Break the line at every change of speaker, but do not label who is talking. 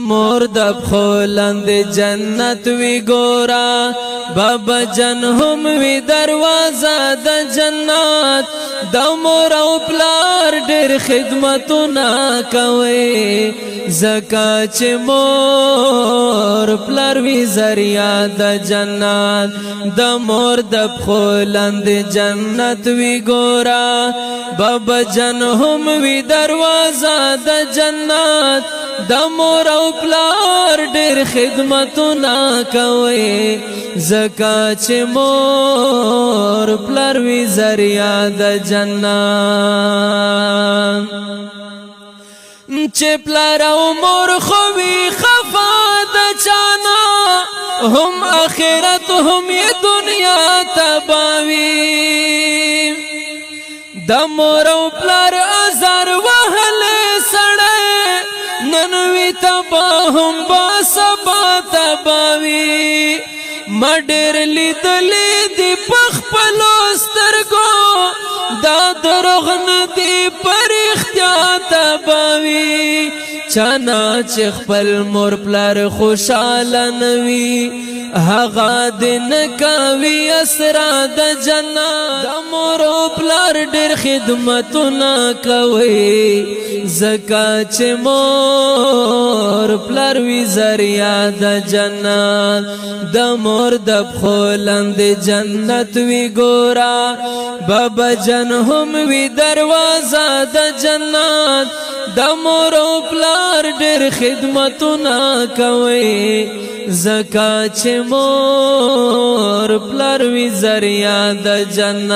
مور د پخولند جنت وی ګورا بابا جن هم وی دروازه د جنت د مور او پلار ډېر خدمتونه کوي زکا چې مور پلار وی ذریعہ د جنت د مور د پخولند جنت وی ګورا بابا جن هم وی دروازه د جنت د مور او پلار ډېر خدمتونه کوي زکا چې مور پلار وی ذریعہ د جنت چې پلار او مور خو وی خفا د چانا هم آخرت هم یې دنیا تباوی د مور او پلار ازار وهله سړی ننوی تبا هم با سبا تباوی مډر لیدلی دی پخپلو سترګو دا دروغ ندی پر اختیار تباوی چانا چې خپل مور پلار خوشاله نوي هغه د نکاوي اسرا د جنت د مور پلار ډېر خدمتونه کوي زکا چې مور پلار وی ذریعہ د جنت د مور د پخولند جنت وی ګورا بابا جن هم وی دروازه د جنت د مور پلار ډېر خدمتونه کوي زکا چې مور پلار وی ذریعہ د جنت